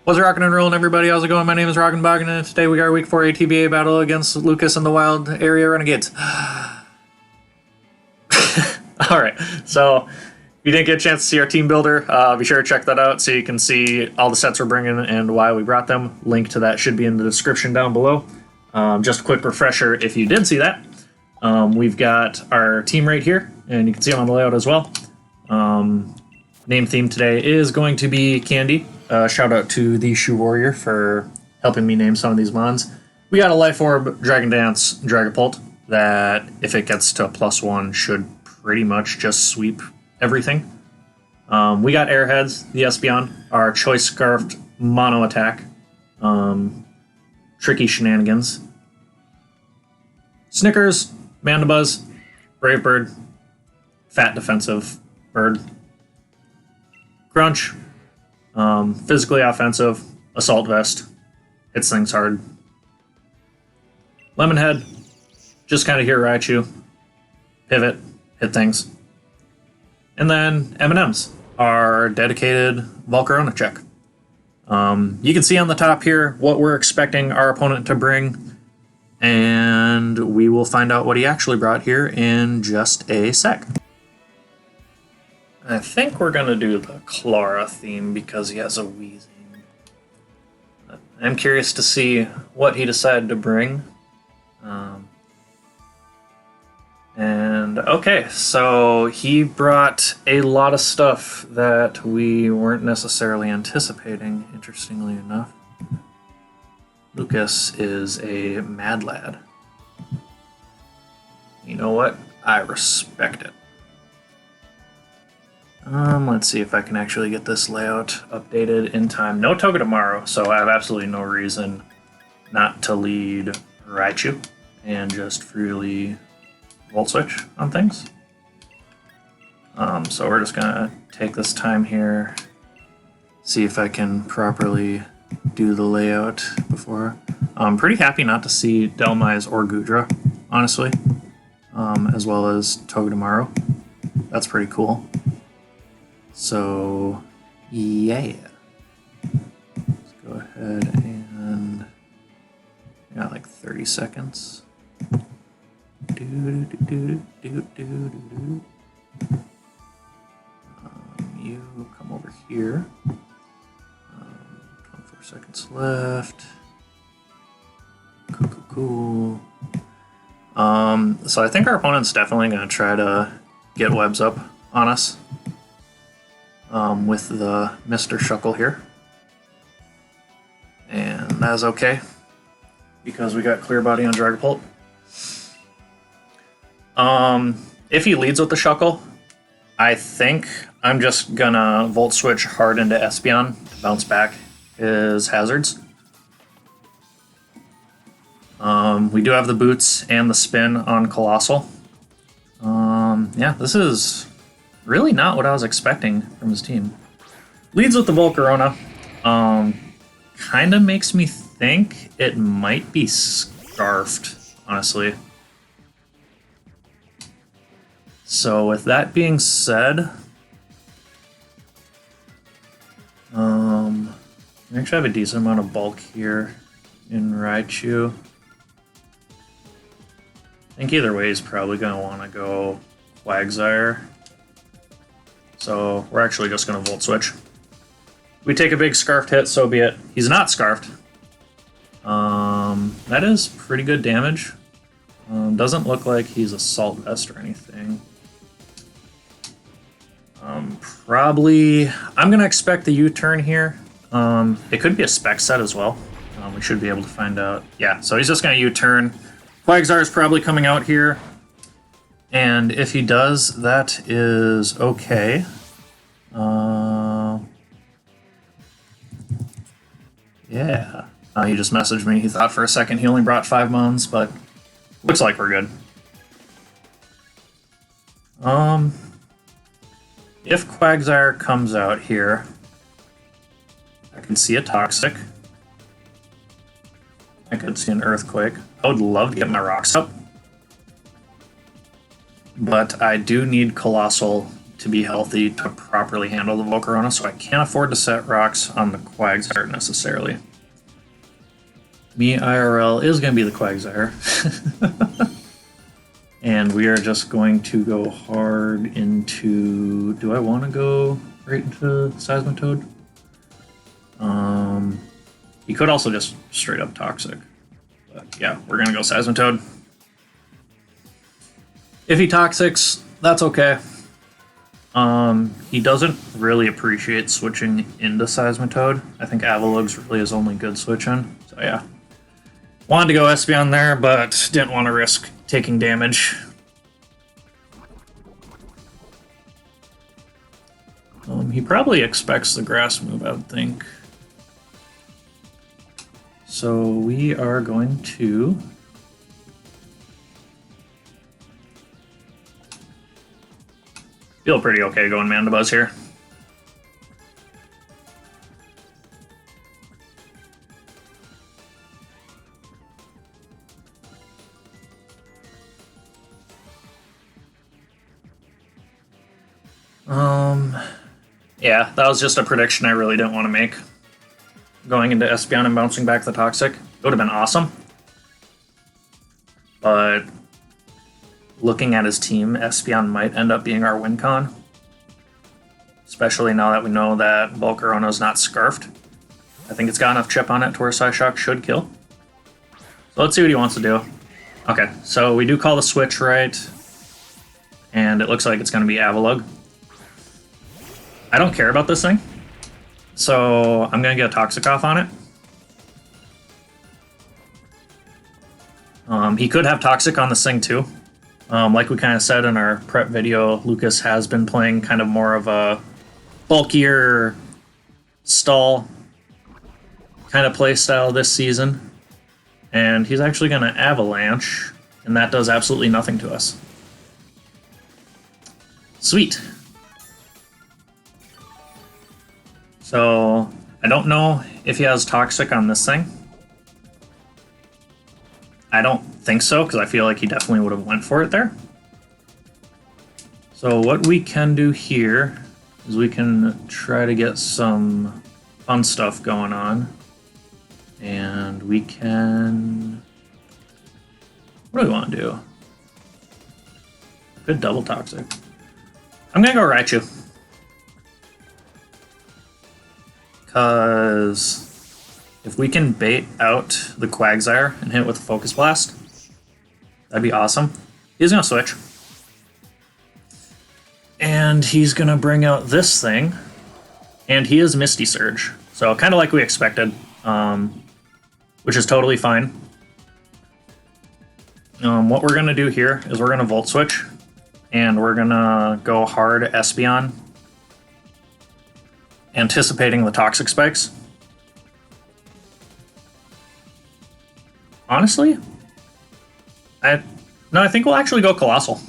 What's rockin' and rollin', everybody? How's it going? My name is Rockin' Boggin, and today we got our Week 4 ATBA battle against Lucas and the Wild Area Renegades. Alright, so if you didn't get a chance to see our team builder, be sure to check that out so you can see all the sets we're bringing and why we brought them. Link to that should be in the description down below. Just a quick refresher if you did see that. We've got our team right here, and you can see them on the layout as well. Name theme today is going to be Candy. Shout out to the Shoe Warrior for helping me name some of these mons. We got a Life Orb, Dragon Dance, Dragapult that, if it gets to a +1, should pretty much just sweep everything. We got Airheads, the Espeon, our Choice Scarfed Mono Attack, Tricky Shenanigans, Snickers, Mandibuzz, Brave Bird, Fat Defensive Bird, Crunch, physically offensive, Assault Vest, hits things hard. Lemonhead, just kind of here Raichu, Pivot, hit things. And then M&M's, our dedicated Volcarona check. You can see on the top here what we're expecting our opponent to bring, and we will find out what he actually brought here in just a sec. I think we're going to do the Clara theme because he has a wheezing. I'm curious to see what he decided to bring. And okay, so he brought a lot of stuff that we weren't necessarily anticipating, interestingly enough. Lucas is a mad lad. You know what? I respect it. Let's see if I can actually get this layout updated in time. No Toga tomorrow, so I have absolutely no reason not to lead Raichu and just freely Volt Switch on things. So we're just gonna take this time here, see if I can properly do the layout before. I'm pretty happy not to see Delmise or Goodra, honestly, as well as Togedemaru. That's pretty cool. So, yeah. Let's go ahead and I got like 30 seconds. You come over here. 24 seconds left. Cool. So I think our opponent's definitely going to try to get webs up on us. With the Mr. Shuckle here. And that's okay, because we got Clear Body on Dragapult. If he leads with the Shuckle, I think I'm just gonna Volt Switch hard into Espeon to bounce back his hazards. We do have the Boots and the Spin on Colossal. Yeah, this is really not what I was expecting from his team. Leads with the Volcarona. Kind of makes me think it might be Scarfed, honestly. So with that being said, I actually have a decent amount of bulk here in Raichu. I think either way he's probably going to want to go Quagsire. So we're actually just going to Volt Switch. We take a big Scarfed hit, so be it. He's not Scarfed. That is pretty good damage. Doesn't look like he's Assault Vest or anything. Probably... I'm going to expect the U-turn here. It could be a spec set as well. We should be able to find out. Yeah, so he's just going to U-turn. Quagsire is probably coming out here. And if he does, that is okay. Yeah. He just messaged me. He thought for a second he only brought 5 mons, but looks like we're good. If Quagsire comes out here, I can see a Toxic. I could see an Earthquake. I would love to get my rocks up. But I do need Colossal to be healthy to properly handle the Volcarona, so I can't afford to set rocks on the Quagsire necessarily. Me IRL is going to be the Quagsire. And we are just going to go hard into... Do I want to go right into Seismitoad? He could also just straight up Toxic. But yeah, we're going to go Seismitoad. If he Toxics, that's okay. He doesn't really appreciate switching into Seismitoad. I think Avalug's really his only good switch in. So yeah. Wanted to go Espeon there, but didn't want to risk taking damage. He probably expects the grass move, I would think. So we are going to... Feel pretty okay going Mandibuzz here. Yeah, that was just a prediction I really didn't want to make. Going into Espeon and bouncing back the Toxic. It would have been awesome. But looking at his team, Espeon might end up being our win con. Especially now that we know that Volcarona is not Scarfed. I think it's got enough chip on it to where Psyshock should kill. So let's see what he wants to do. Okay, so we do call the switch right. And it looks like it's going to be Avalug. I don't care about this thing. So I'm going to get a Toxic off on it. He could have Toxic on this thing too. Like we kind of said in our prep video, Lucas has been playing kind of more of a bulkier stall kind of play style this season. And he's actually going to Avalanche, and that does absolutely nothing to us. Sweet. So I don't know if he has Toxic on this thing. I don't think so, because I feel like he definitely would have went for it there. So what we can do here is we can try to get some fun stuff going on. And we can... What do we want to do? Good double Toxic. I'm going to go Raichu. Because if we can bait out the Quagsire and hit it with a Focus Blast, that'd be awesome. He's going to switch. And he's going to bring out this thing. And he is Misty Surge. So kind of like we expected, which is totally fine. What we're going to do here is we're going to Volt Switch. And we're going to go hard Espeon, anticipating the Toxic Spikes. Honestly, I think we'll actually go Colossal.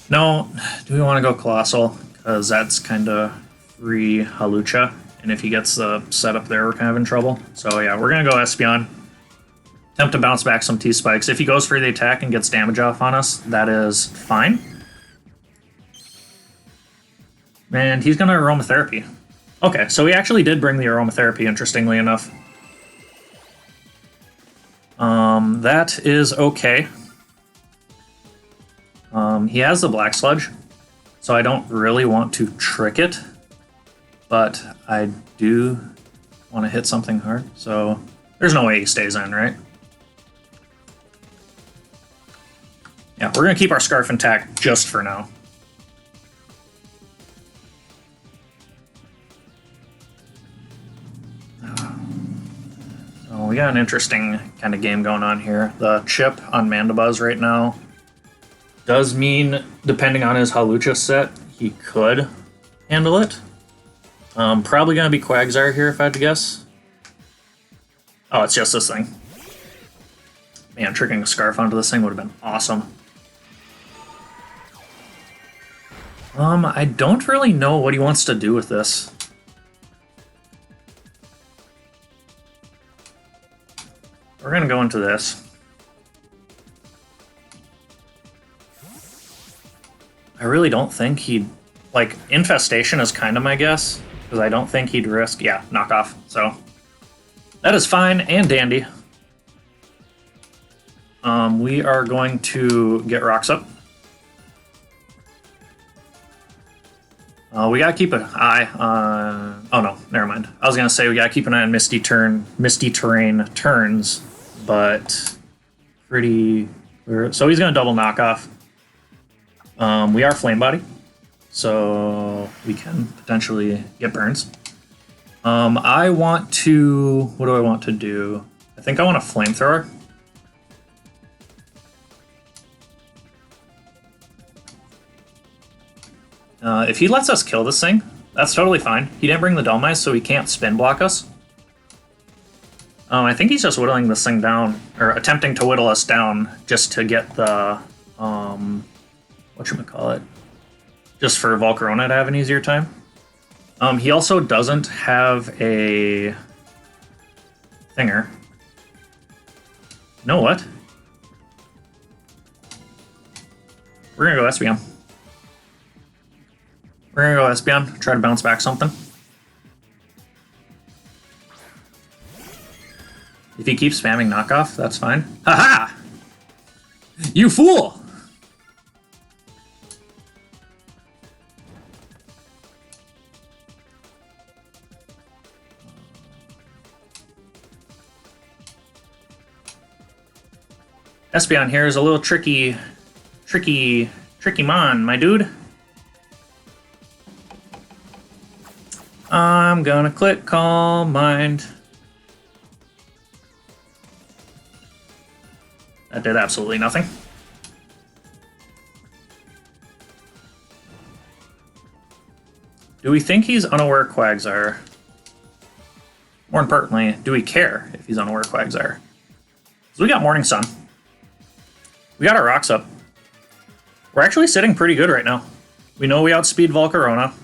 No, do we want to go Colossal? Because that's kind of free Hawlucha, and if he gets the setup there, we're kind of in trouble. So yeah, we're going to go Espeon. Attempt to bounce back some T-Spikes. If he goes for the attack and gets damage off on us, that is fine. And he's going to Aromatherapy. Okay, so he actually did bring the Aromatherapy, interestingly enough. That is okay. He has the Black Sludge, so I don't really want to trick it. But I do want to hit something hard, so there's no way he stays in, right? Yeah, we're going to keep our Scarf intact just for now. So we got an interesting kind of game going on here. The chip on Mandibuzz right now does mean, depending on his Hawlucha set, he could handle it. Probably going to be Quagsire here, if I had to guess. Oh, it's just this thing. Man, tricking a Scarf onto this thing would have been awesome. I don't really know what he wants to do with this. We're going to go into this. I really don't think he'd... Like, Infestation is kind of my guess, because I don't think he'd risk... Yeah, knockoff. So, that is fine and dandy. We are going to get rocks up. We gotta keep an eye on... Oh no, never mind. I was gonna say we gotta keep an eye on Misty Terrain turns, but pretty... So he's gonna double knockoff. We are Flame Body, so we can potentially get burns. I want to... What do I want to do? I think I want a Flamethrower. If he lets us kill this thing, that's totally fine. He didn't bring the Dull Mice, so he can't spin block us. I think he's just whittling this thing down, or attempting to whittle us down just to get the, whatchamacallit, just for Volcarona to have an easier time. He also doesn't have a thinger. You know what? We're gonna go Espeon. We're gonna go Espeon, try to bounce back something. If he keeps spamming knockoff, that's fine. Haha! You fool! Espeon here is a little tricky mon, my dude. I'm gonna click Calm Mind. That did absolutely nothing. Do we think he's unaware Quagsire? More importantly, do we care if he's unaware Quagsire? So we got Morning Sun. We got our rocks up. We're actually sitting pretty good right now. We know we outspeed Volcarona.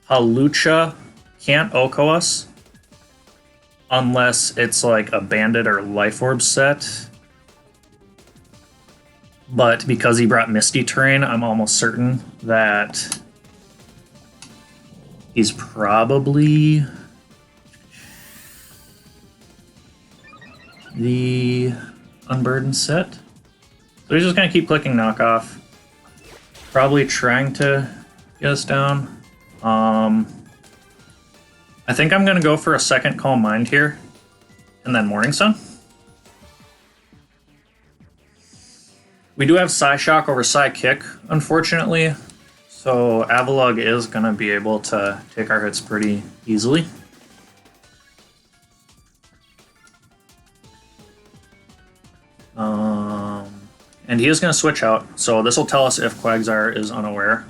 Halucha can't Oko us unless it's like a Bandit or Life Orb set. But because he brought Misty Terrain, I'm almost certain that he's probably the Unburdened set. So he's just gonna keep clicking knockoff. Probably trying to get us down. I think I'm gonna go for a second Calm Mind here, and then Morning Sun. We do have Psyshock over Psykick, unfortunately, so Avalugg is gonna be able to take our hits pretty easily. And he is gonna switch out, so this will tell us if Quagsire is unaware,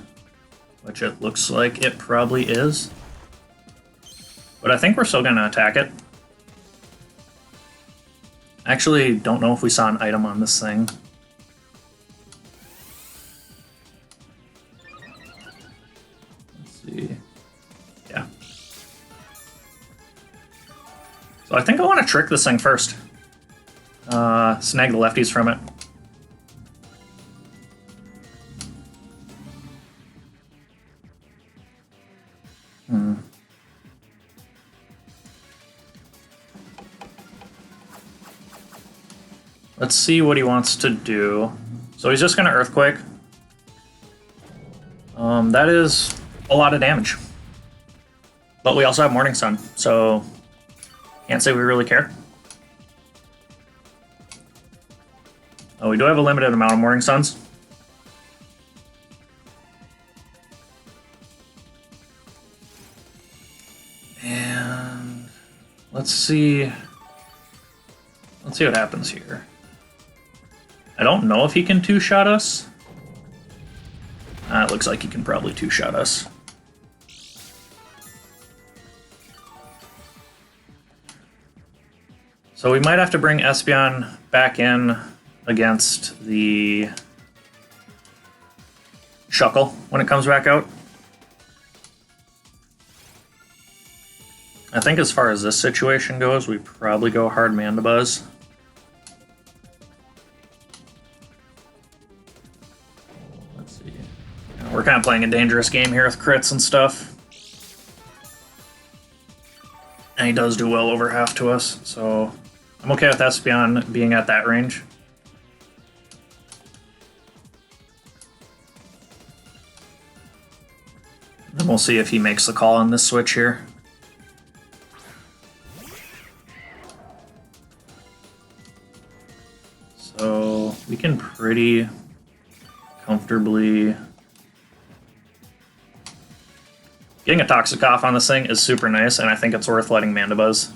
which it looks like it probably is. But I think we're still gonna attack it. Actually, don't know if we saw an item on this thing. Let's see. Yeah. So I think I want to trick this thing first. Snag the lefties from it. Let's see what he wants to do. So he's just going to Earthquake. That is a lot of damage. But we also have Morning Sun, so can't say we really care. Oh, we do have a limited amount of Morning Suns. And let's see what happens here. I don't know if he can two-shot us. It looks like he can probably two-shot us. So we might have to bring Espeon back in against the Shuckle when it comes back out. I think as far as this situation goes, we probably go hard Mandibuzz. kind of playing a dangerous game here with crits and stuff. And he does do well over half to us, so I'm okay with Espeon being at that range. Then we'll see if he makes the call on this switch here. So we can pretty comfortably... Getting a Toxic off on this thing is super nice, and I think it's worth letting Mandibuzz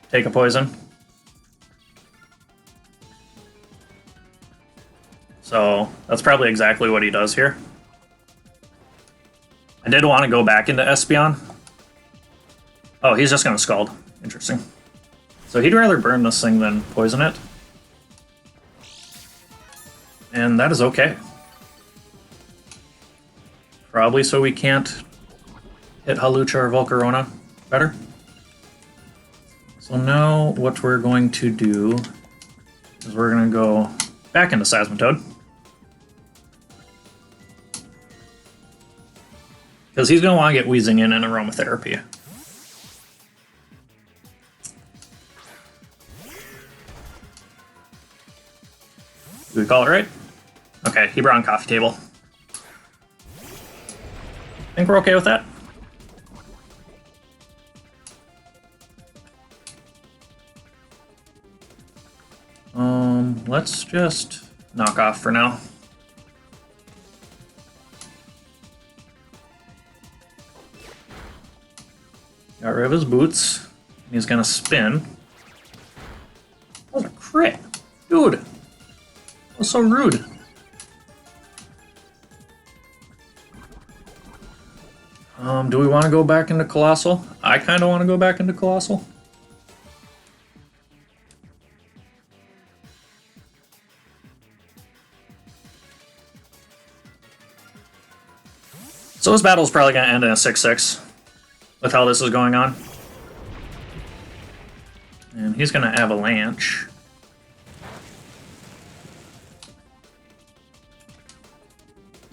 take a poison. So that's probably exactly what he does here. I did want to go back into Espeon. Oh, he's just going to Scald. Interesting. So he'd rather burn this thing than poison it. And that is okay. Probably so we can't hit Hawlucha or Volcarona better. So now what we're going to do is we're going to go back into Seismitoad. Because he's going to want to get Wheezing in and Aromatherapy. Do we call it right? Okay, he brought on Coffee Table. I think we're okay with that. Let's just knock off for now. Got rid of his boots. He's gonna spin. That was a crit. Dude. That was so rude. Do we want to go back into Colossal? I kind of want to go back into Colossal. So this battle is probably going to end in a 6-6 with how this is going on. And he's going to Avalanche.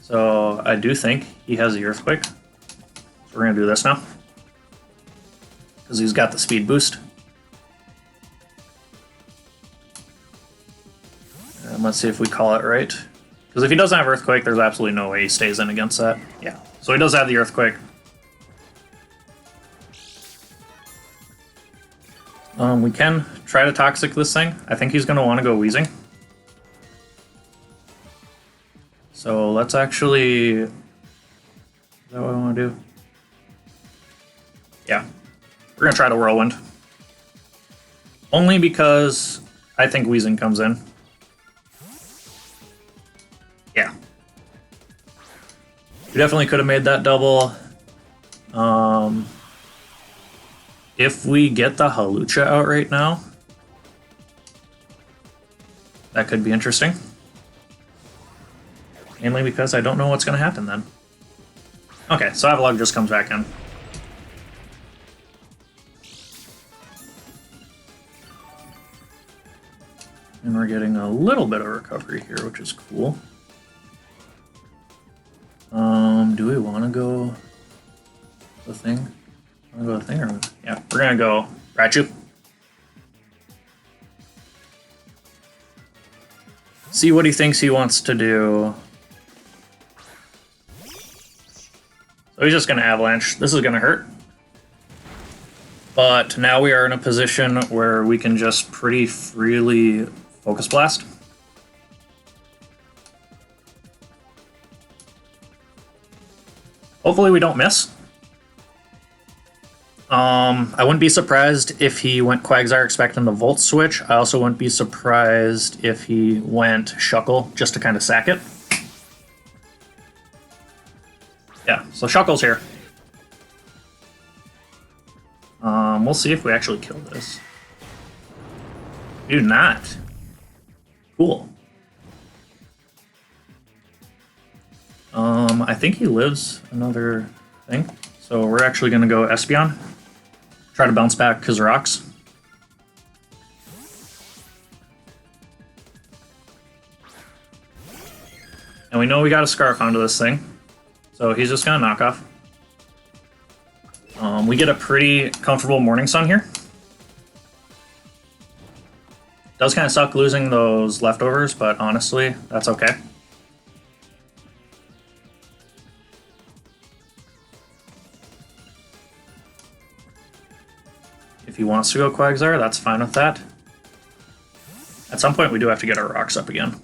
So I do think he has the Earthquake. So we're going to do this now. Because he's got the speed boost. And let's see if we call it right. Because if he doesn't have Earthquake, there's absolutely no way he stays in against that. Yeah. So he does have the Earthquake. We can try to Toxic this thing. I think he's going to want to go Wheezing. So let's actually... Is that what I want to do? Yeah. We're going to try to Whirlwind. Only because I think Wheezing comes in. Yeah. We definitely could have made that double. If we get the Hawlucha out right now, that could be interesting. Mainly because I don't know what's going to happen then. Okay, so Avalugg just comes back in. And we're getting a little bit of recovery here, which is cool. Do we want to go the thing? Want to go the thing, or yeah, we're gonna go Raichu. See what he thinks he wants to do. So he's just gonna Avalanche. This is gonna hurt. But now we are in a position where we can just pretty freely Focus Blast. Hopefully we don't miss. I wouldn't be surprised if he went Quagsire expecting the Volt switch. I also wouldn't be surprised if he went Shuckle just to kind of sack it. Yeah, so Shuckle's here. We'll see if we actually kill this. We do not. Cool. I think he lives another thing. So we're actually going to go Espeon. Try to bounce back Kazrocks. And we know we got a Scarf onto this thing. So he's just gonna knock off. We get a pretty comfortable Morning Sun here. Does kind of suck losing those leftovers, but honestly, that's okay. If he wants to go Quagsire, that's fine with that. At some point, we do have to get our rocks up again.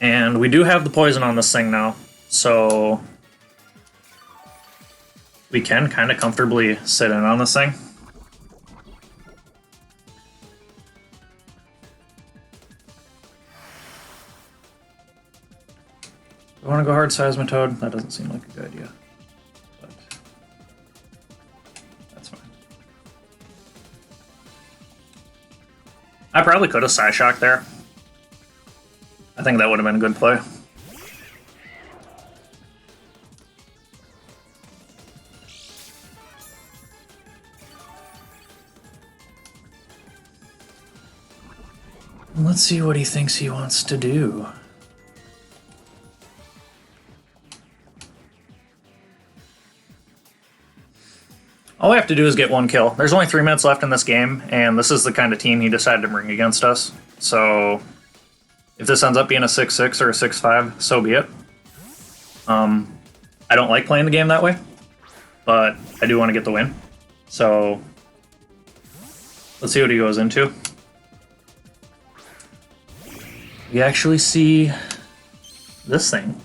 And we do have the poison on this thing now, so we can kind of comfortably sit in on this thing. I want to go hard Seismitoad. That doesn't seem like a good idea, but that's fine. I probably could have Psyshock there. I think that would have been a good play. Let's see what he thinks he wants to do. All we have to do is get one kill. There's only 3 minutes left in this game, and this is the kind of team he decided to bring against us. So if this ends up being a 6-6 or a 6-5, so be it. I don't like playing the game that way, but I do want to get the win. So let's see what he goes into. We actually see this thing.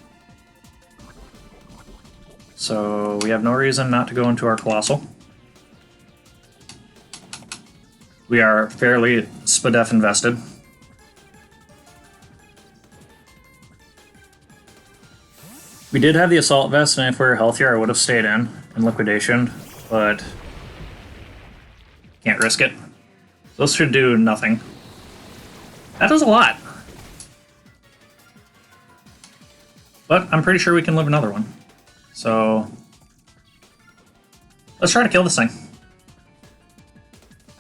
So we have no reason not to go into our Colossal. We are fairly Spadef invested. We did have the Assault Vest, and if we were healthier, I would have stayed in Liquidation, but can't risk it. Those should do nothing. That does a lot. But I'm pretty sure we can live another one. So let's try to kill this thing.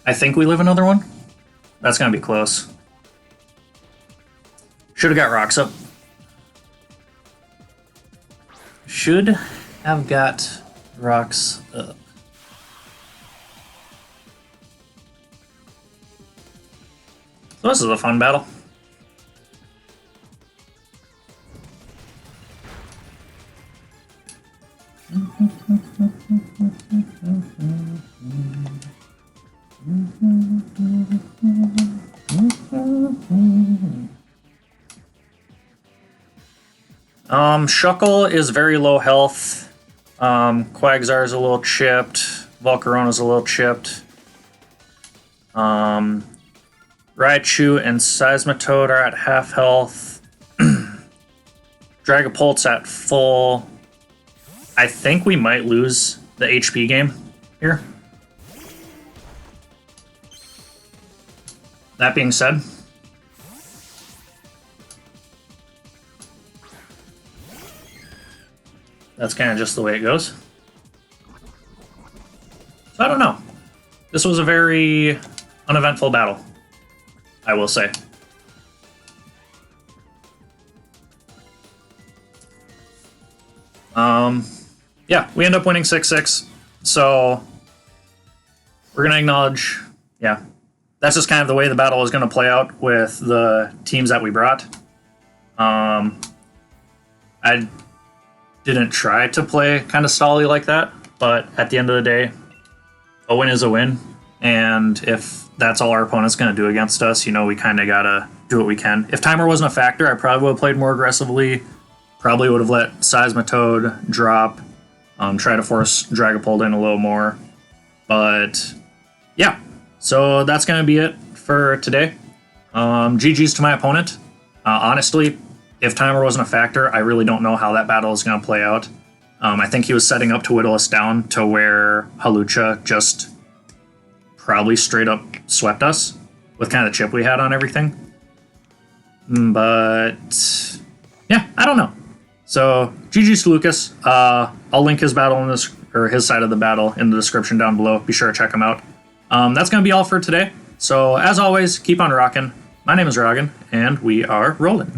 I think we live another one. That's gonna be close. Should have got rocks up. Should have got rocks up. So this is a fun battle. Shuckle is very low health. Quagsire is a little chipped. Volcarona is a little chipped. Raichu and Seismitoad are at half health. Dragapult's at full. I think we might lose the HP game here. That being said, that's kind of just the way it goes. So I don't know. This was a very uneventful battle, I will say. Yeah, we end up winning 6-6. So we're going to acknowledge, yeah, that's just kind of the way the battle is going to play out with the teams that we brought. I didn't try to play kind of stally like that, but at the end of the day, a win is a win. And if that's all our opponent's going to do against us, you know, we kind of got to do what we can. If timer wasn't a factor, I probably would have played more aggressively. Probably would have let Seismitoad drop, try to force Dragapult in a little more. But yeah, so that's going to be it for today. GG's to my opponent. Honestly, if timer wasn't a factor, I really don't know how that battle is going to play out. I think he was setting up to whittle us down to where Hawlucha just probably straight up swept us with kind of the chip we had on everything. But yeah, I don't know. So GG's to Lucas. I'll link his battle in this, or his side of the battle, in the description down below. Be sure to check him out. That's going to be all for today. So as always, keep on rocking. My name is Rogan, and we are rolling.